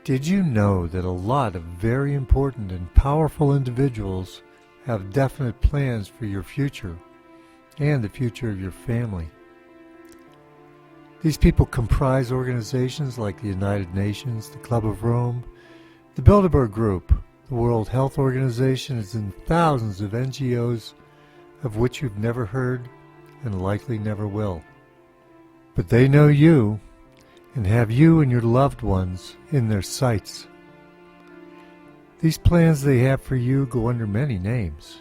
Did you know that a lot of very important and powerful individuals have definite plans for your future and the future of your family? These people comprise organizations like the United Nations, the Club of Rome, the Bilderberg Group, the World Health Organization, and thousands of NGOs of which you've never heard and likely never will. But they know you and have you and your loved ones in their sights. These plans they have for you go under many names,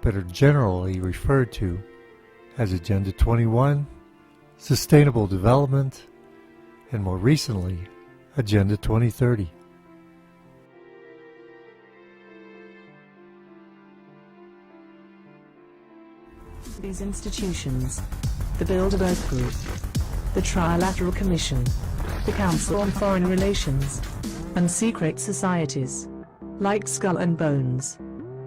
but are generally referred to as Agenda 21, Sustainable Development, and more recently, Agenda 2030. These institutions, the Bilderberg Group, the Trilateral Commission, the Council on Foreign Relations, and secret societies, like Skull and Bones.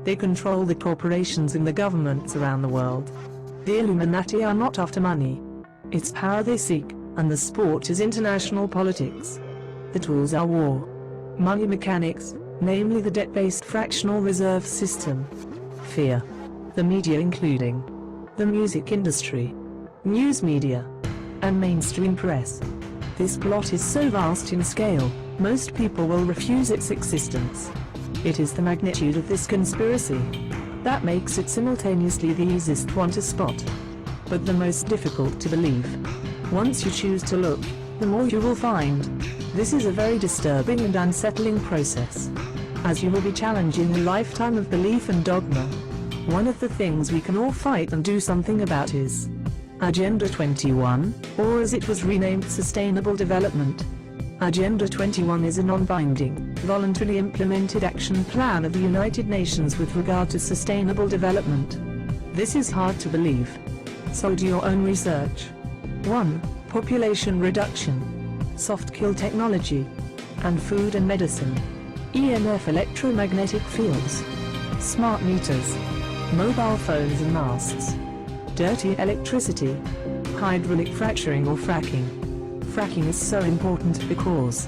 They control the corporations and the governments around the world. The Illuminati are not after money. It's power they seek, and the sport is international politics. The tools are war, money mechanics, namely the debt-based fractional reserve system, fear, the media including the music industry, news media, and mainstream press. This plot is so vast in scale, most people will refuse its existence. It is the magnitude of this conspiracy that makes it simultaneously the easiest one to spot, but the most difficult to believe. Once you choose to look, the more you will find. This is a very disturbing and unsettling process, as you will be challenging a lifetime of belief and dogma. One of the things we can all fight and do something about is Agenda 21, or as it was renamed, Sustainable Development. Agenda 21 is a non-binding, voluntarily implemented action plan of the United Nations with regard to sustainable development. This is hard to believe, so do your own research. 1. Population reduction, soft kill technology, and food and medicine, EMF electromagnetic fields, smart meters, mobile phones and masts, dirty electricity, hydraulic fracturing or fracking. Fracking is so important because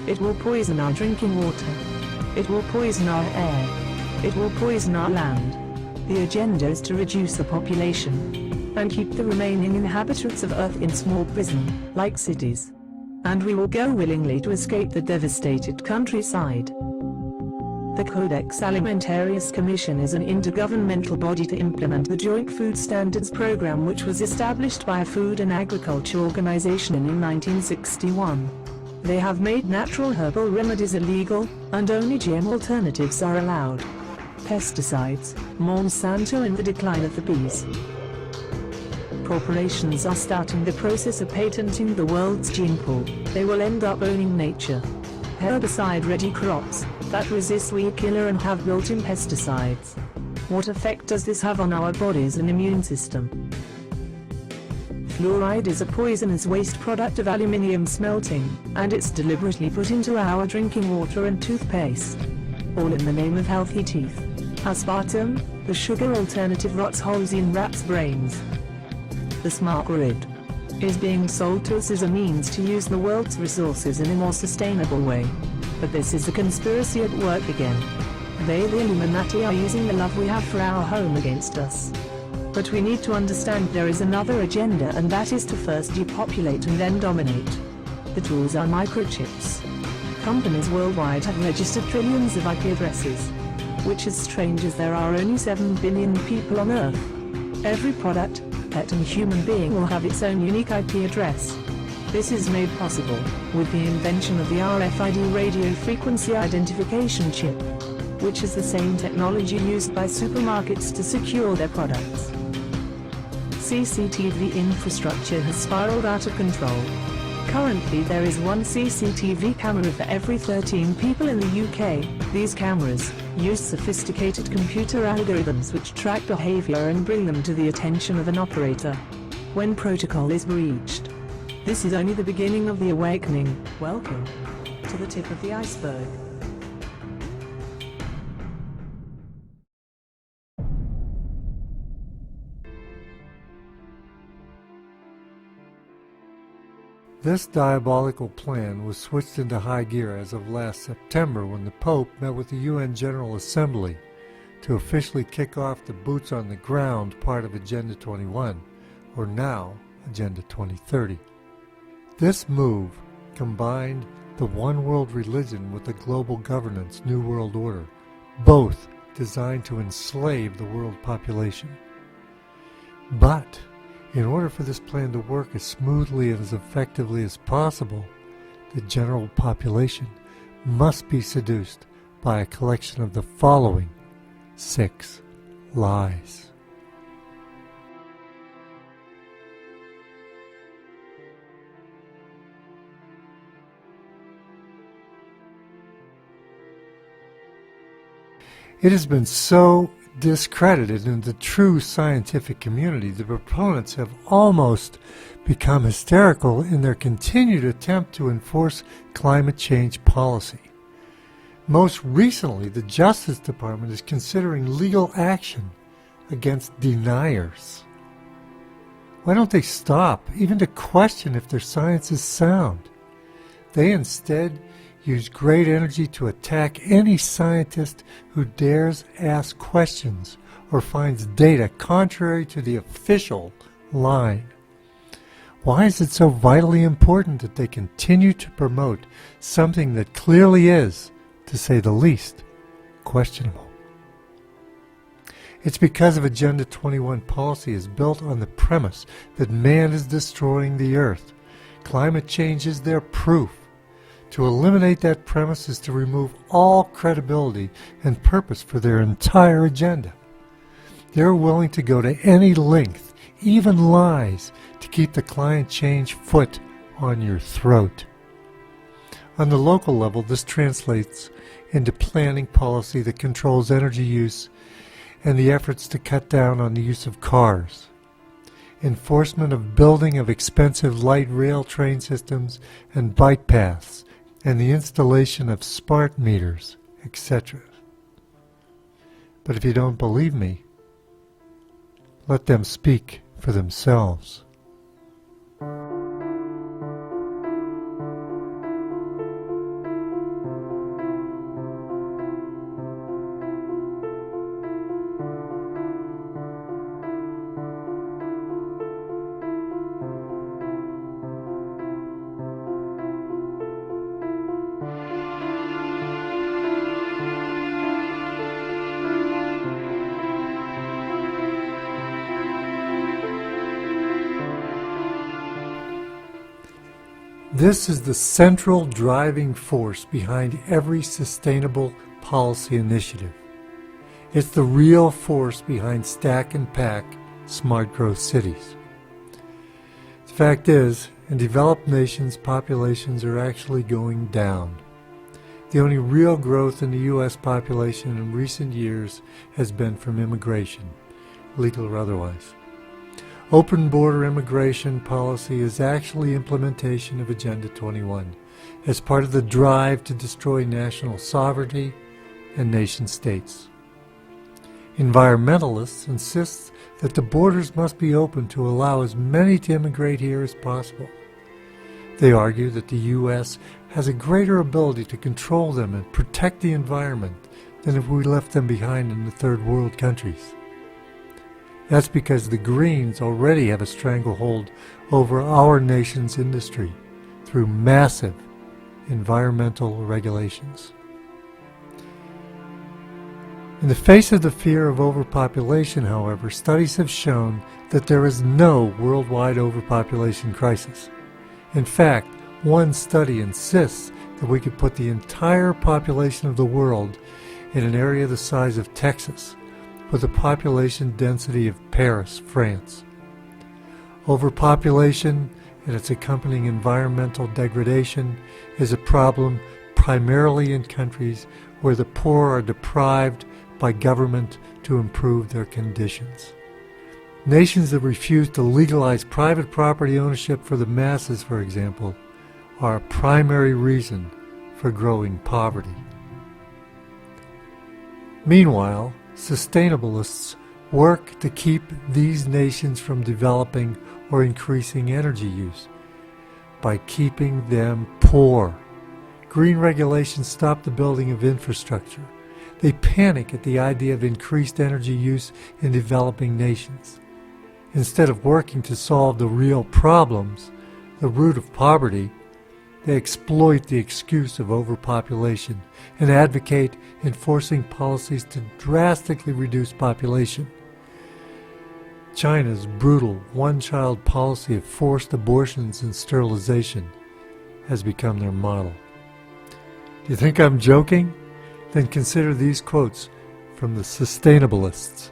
it will poison our drinking water, it will poison our air, it will poison our land. The agenda is to reduce the population and keep the remaining inhabitants of Earth in small prison, like cities. And we will go willingly to escape the devastated countryside. The Codex Alimentarius Commission is an intergovernmental body to implement the Joint Food Standards Program, which was established by a Food and Agriculture Organization in 1961. They have made natural herbal remedies illegal, and only GM alternatives are allowed. Pesticides, Monsanto and the decline of the bees. Corporations are starting the process of patenting the world's gene pool. They will end up owning nature. Herbicide-ready crops that resist weed killer and have built-in pesticides. What effect does this have on our bodies and immune system? Fluoride is a poisonous waste product of aluminium smelting, and it's deliberately put into our drinking water and toothpaste, all in the name of healthy teeth. Aspartame, the sugar alternative, rots holes in rats' brains. The smart grid is being sold to us as a means to use the world's resources in a more sustainable way. But this is a conspiracy at work again. They, the Illuminati, are using the love we have for our home against us. But we need to understand there is another agenda, and that is to first depopulate and then dominate. The tools are microchips. Companies worldwide have registered trillions of IP addresses, which is strange as there are only 7 billion people on Earth. Every product, pet and human being will have its own unique IP address. This is made possible with the invention of the RFID radio frequency identification chip, which is the same technology used by supermarkets to secure their products. CCTV infrastructure has spiraled out of control. Currently there is one CCTV camera for every 13 people in the UK. These cameras use sophisticated computer algorithms which track behavior and bring them to the attention of an operator when protocol is breached. This is only the beginning of the awakening. Welcome to the tip of the iceberg. This diabolical plan was switched into high gear as of last September when the Pope met with the UN General Assembly to officially kick off the boots on the ground part of Agenda 21, or now Agenda 2030. This move combined the one world religion with the global governance New World Order, both designed to enslave the world population. But in order for this plan to work as smoothly and as effectively as possible, the general population must be seduced by a collection of the following 6 lies. It has been so discredited in the true scientific community, the proponents have almost become hysterical in their continued attempt to enforce climate change policy. Most recently, the Justice Department is considering legal action against deniers. Why don't they stop even to question if their science is sound? They instead use great energy to attack any scientist who dares ask questions or finds data contrary to the official line. Why is it so vitally important that they continue to promote something that clearly is, to say the least, questionable? It's because of Agenda 21 policy is built on the premise that man is destroying the earth. Climate change is their proof. To eliminate that premise is to remove all credibility and purpose for their entire agenda. They're willing to go to any length, even lies, to keep the climate change foot on your throat. On the local level, this translates into planning policy that controls energy use and the efforts to cut down on the use of cars, enforcement of building of expensive light rail train systems and bike paths, and the installation of smart meters, etc. But if you don't believe me, let them speak for themselves. This is the central driving force behind every sustainable policy initiative. It's the real force behind stack and pack smart growth cities. The fact is, in developed nations, populations are actually going down. The only real growth in the U.S. population in recent years has been from immigration, legal or otherwise. Open border immigration policy is actually implementation of Agenda 21 as part of the drive to destroy national sovereignty and nation states. Environmentalists insist that the borders must be open to allow as many to immigrate here as possible. They argue that the U.S. has a greater ability to control them and protect the environment than if we left them behind in the third world countries. That's because the Greens already have a stranglehold over our nation's industry through massive environmental regulations. In the face of the fear of overpopulation, however, studies have shown that there is no worldwide overpopulation crisis. In fact, one study insists that we could put the entire population of the world in an area the size of Texas, with a population density of Paris, France. Overpopulation and its accompanying environmental degradation is a problem primarily in countries where the poor are deprived by government to improve their conditions. Nations that refuse to legalize private property ownership for the masses, for example, are a primary reason for growing poverty. Meanwhile, sustainabilists work to keep these nations from developing or increasing energy use. by keeping them poor. Green regulations stop the building of infrastructure. They panic at the idea of increased energy use in developing nations. Instead of working to solve the real problems, the root of poverty, they exploit the excuse of overpopulation and advocate enforcing policies to drastically reduce population. China's brutal one-child policy of forced abortions and sterilization has become their model. Do you think I'm joking? Then consider these quotes from the sustainabilists.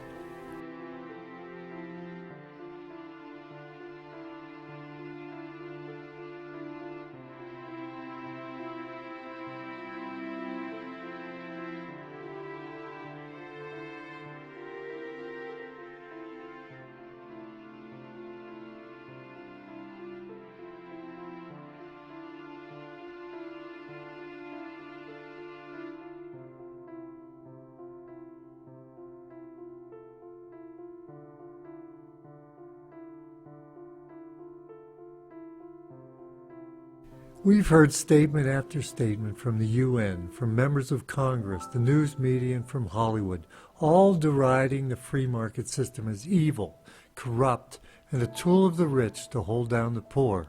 We've heard statement after statement from the UN, from members of Congress, the news media, and from Hollywood, all deriding the free market system as evil, corrupt, and a tool of the rich to hold down the poor.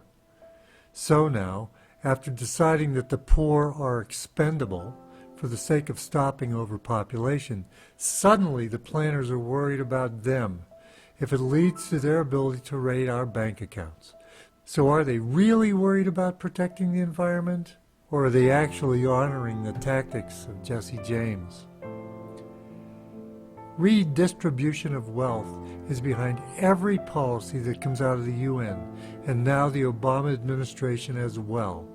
So now, after deciding that the poor are expendable for the sake of stopping overpopulation, suddenly the planners are worried about them if it leads to their ability to raid our bank accounts. So are they really worried about protecting the environment, or are they actually honoring the tactics of Jesse James? Redistribution of wealth is behind every policy that comes out of the UN, and now the Obama administration as well.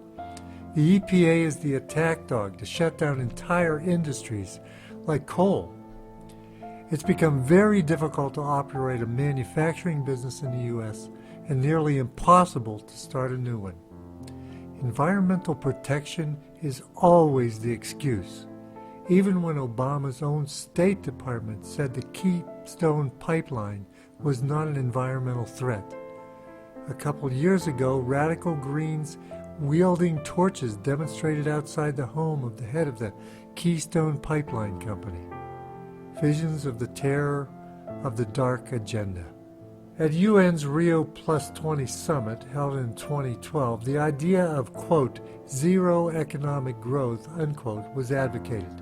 The EPA is the attack dog to shut down entire industries like coal. It's become very difficult to operate a manufacturing business in the U.S., and nearly impossible to start a new one. Environmental protection is always the excuse, even when Obama's own State Department said the Keystone Pipeline was not an environmental threat. A couple years ago, radical Greens wielding torches demonstrated outside the home of the head of the Keystone Pipeline Company. Visions of the terror of the dark agenda. At UN's Rio Plus 20 summit held in 2012, the idea of, quote, zero economic growth, unquote, was advocated,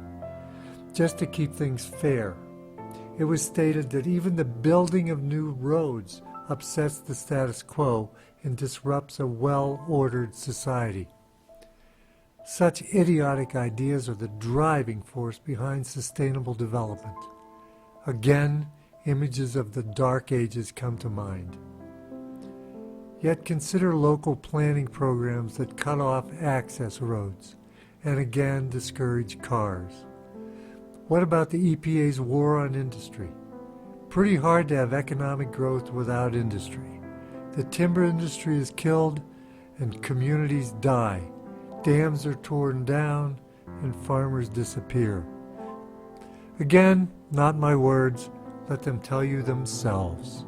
just to keep things fair. It was stated that even the building of new roads upsets the status quo and disrupts a well-ordered society. Such idiotic ideas are the driving force behind sustainable development. Again, images of the Dark Ages come to mind. Yet consider local planning programs that cut off access roads and again discourage cars. What about the EPA's war on industry? Pretty hard to have economic growth without industry. The timber industry is killed and communities die. Dams are torn down and farmers disappear. Again, not my words. Let them tell you themselves.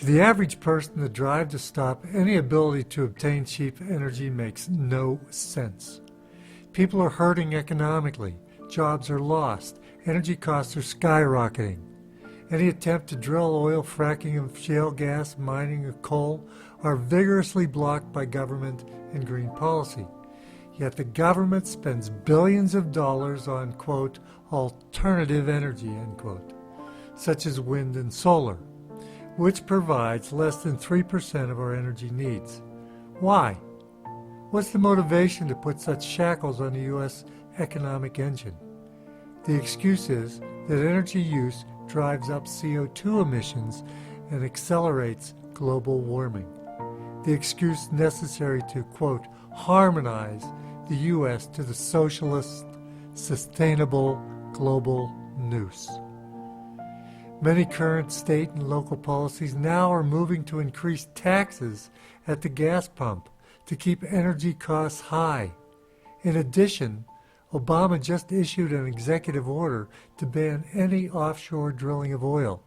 To the average person, the drive to stop any ability to obtain cheap energy makes no sense. People are hurting economically, jobs are lost, energy costs are skyrocketing. Any attempt to drill oil, fracking of shale gas, mining of coal are vigorously blocked by government and green policy. Yet the government spends billions of dollars on, quote, alternative energy, end quote, such as wind and solar, which provides less than 3% of our energy needs. Why? What's the motivation to put such shackles on the U.S. economic engine? The excuse is that energy use drives up CO2 emissions and accelerates global warming. The excuse necessary to, quote, harmonize the U.S. to the socialist, sustainable global noose. Many current state and local policies now are moving to increase taxes at the gas pump to keep energy costs high. In addition, Obama just issued an executive order to ban any offshore drilling of oil.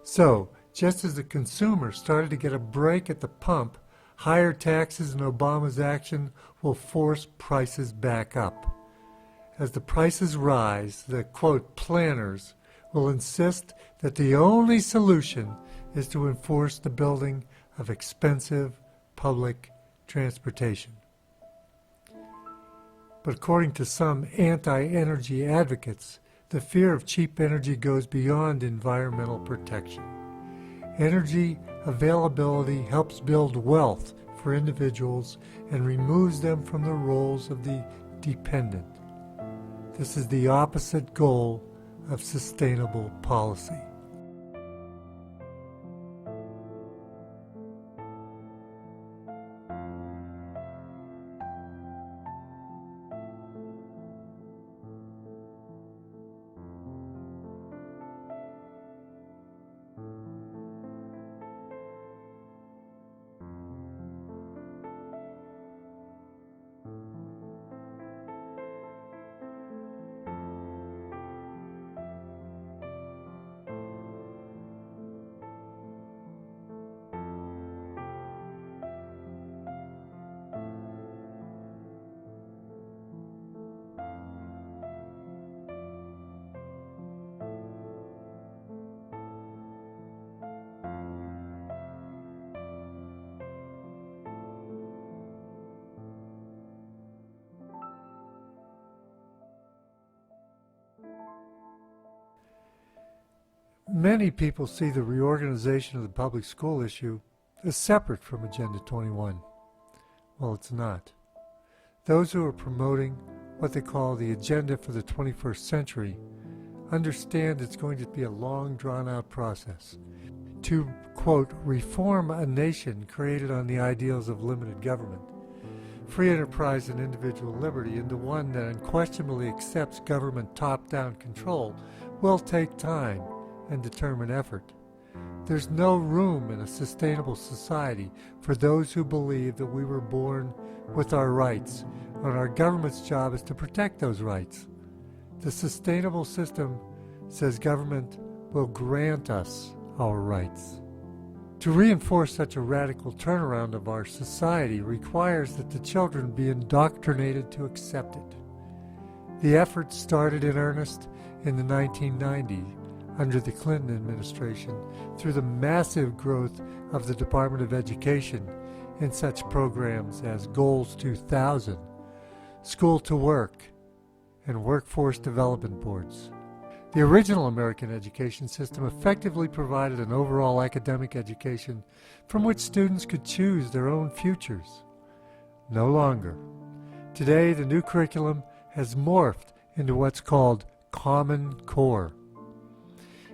So, just as the consumer started to get a break at the pump, higher taxes and Obama's action will force prices back up. As the prices rise, the, quote, planners will insist that the only solution is to enforce the building of expensive public transportation. But according to some anti-energy advocates, the fear of cheap energy goes beyond environmental protection. Energy availability helps build wealth for individuals and removes them from the roles of the dependent. This is the opposite goal of sustainable policy. Many people see the reorganization of the public school issue as separate from Agenda 21. Well, it's not. Those who are promoting what they call the agenda for the 21st century understand it's going to be a long, drawn-out process to, quote, reform a nation created on the ideals of limited government, free enterprise and individual liberty into one that unquestionably accepts government top-down control will take time and determined effort. There's no room in a sustainable society for those who believe that we were born with our rights, and our government's job is to protect those rights. The sustainable system says government will grant us our rights. To reinforce such a radical turnaround of our society requires that the children be indoctrinated to accept it. The effort started in earnest in the 1990s under the Clinton administration through the massive growth of the Department of Education in such programs as Goals 2000, School to Work, and Workforce Development Boards. The original American education system effectively provided an overall academic education from which students could choose their own futures. No longer. Today, the new curriculum has morphed into what's called Common Core.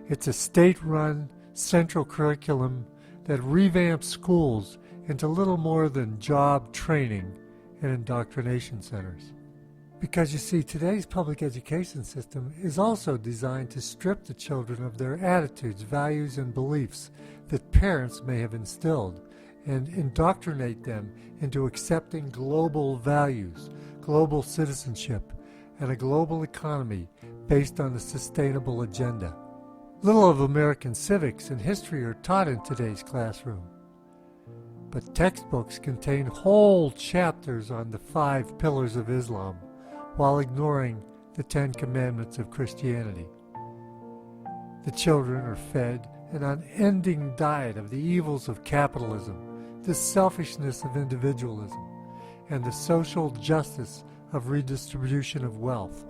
It's a state-run central curriculum that revamps schools into little more than job training and indoctrination centers. Because you see, today's public education system is also designed to strip the children of their attitudes, values, and beliefs that parents may have instilled and indoctrinate them into accepting global values, global citizenship, and a global economy based on the sustainable agenda. Little of American civics and history are taught in today's classroom, but textbooks contain whole chapters on the 5 pillars of Islam, while ignoring the 10 commandments of Christianity. The children are fed an unending diet of the evils of capitalism, the selfishness of individualism, and the social justice of redistribution of wealth.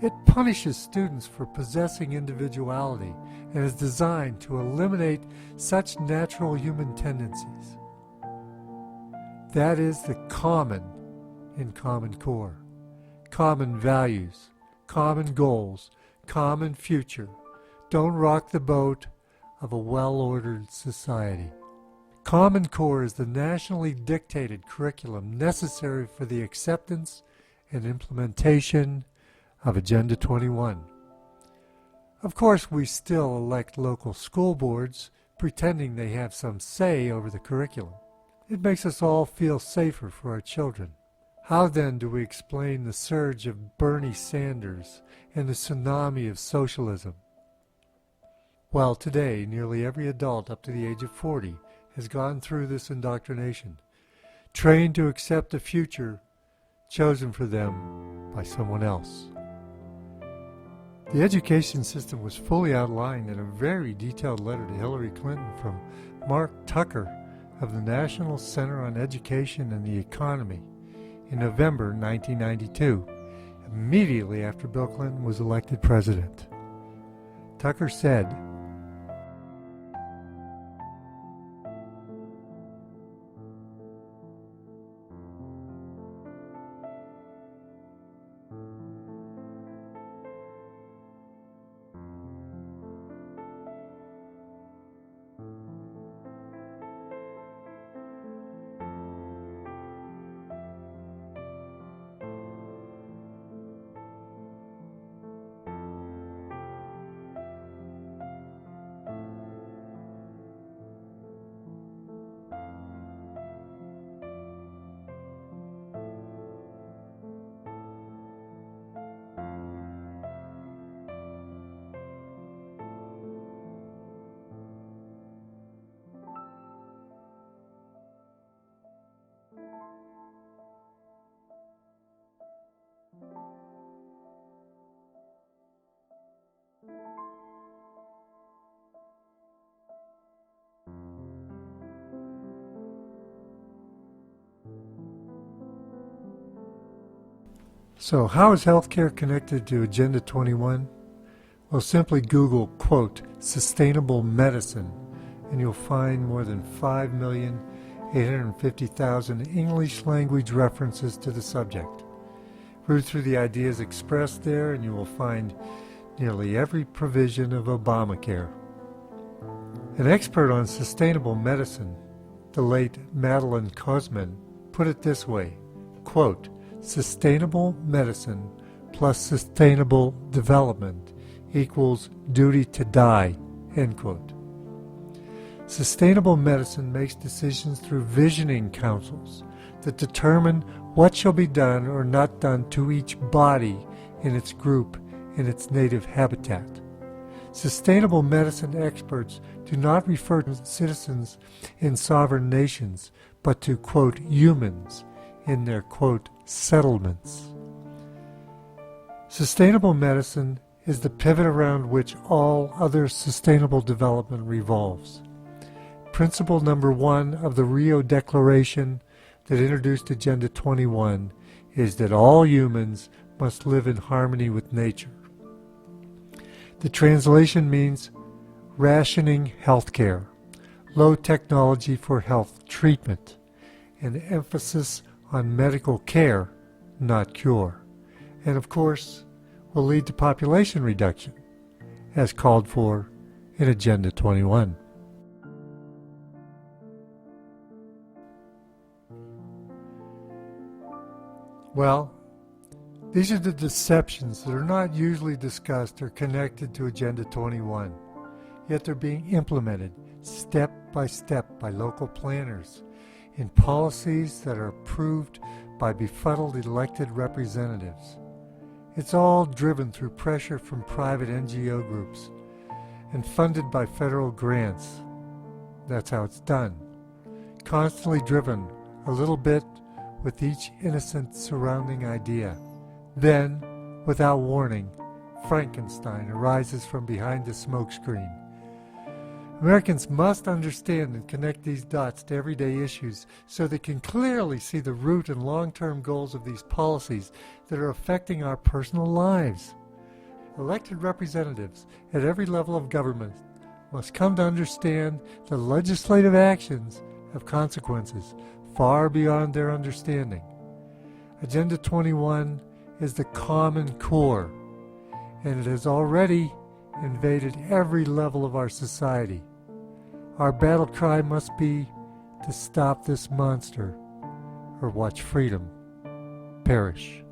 It punishes students for possessing individuality and is designed to eliminate such natural human tendencies. That is the common in Common Core. Common values, common goals, common future. Don't rock the boat of a well-ordered society. Common Core is the nationally dictated curriculum necessary for the acceptance and implementation of Agenda 21. Of course, we still elect local school boards, pretending they have some say over the curriculum. It makes us all feel safer for our children. How then do we explain the surge of Bernie Sanders and the tsunami of socialism? Well, today, nearly every adult up to the age of 40 has gone through this indoctrination, trained to accept a future chosen for them by someone else. The education system was fully outlined in a very detailed letter to Hillary Clinton from Mark Tucker of the National Center on Education and the Economy in November 1992, immediately after Bill Clinton was elected president. Tucker said, so how is healthcare connected to Agenda 21? Well, simply Google, quote, sustainable medicine, and you'll find more than 5,850,000 English language references to the subject. Read through the ideas expressed there, and you will find nearly every provision of Obamacare. An expert on sustainable medicine, the late Madeline Cosman, put it this way, quote, sustainable medicine plus sustainable development equals duty to die, end quote. Sustainable medicine makes decisions through visioning councils that determine what shall be done or not done to each body in its group in its native habitat. Sustainable medicine experts do not refer to citizens in sovereign nations, but to, quote, humans in their, quote, settlements. Sustainable medicine is the pivot around which all other sustainable development revolves. Principle number 1 of the Rio Declaration that introduced Agenda 21 is that all humans must live in harmony with nature. The translation means rationing healthcare, low technology for health treatment, and emphasis on medical care, not cure, and of course will lead to population reduction, as called for in Agenda 21. Well, these are the deceptions that are not usually discussed or connected to Agenda 21, yet they're being implemented step by step by local planners in policies that are approved by befuddled elected representatives. It's all driven through pressure from private NGO groups and funded by federal grants. That's how it's done. Constantly driven a little bit with each innocent surrounding idea. Then, without warning, Frankenstein arises from behind the smokescreen. Americans must understand and connect these dots to everyday issues so they can clearly see the root and long-term goals of these policies that are affecting our personal lives. Elected representatives at every level of government must come to understand that legislative actions have consequences far beyond their understanding. Agenda 21 is the common core, and it has already invaded every level of our society. Our battle cry must be to stop this monster or watch freedom perish.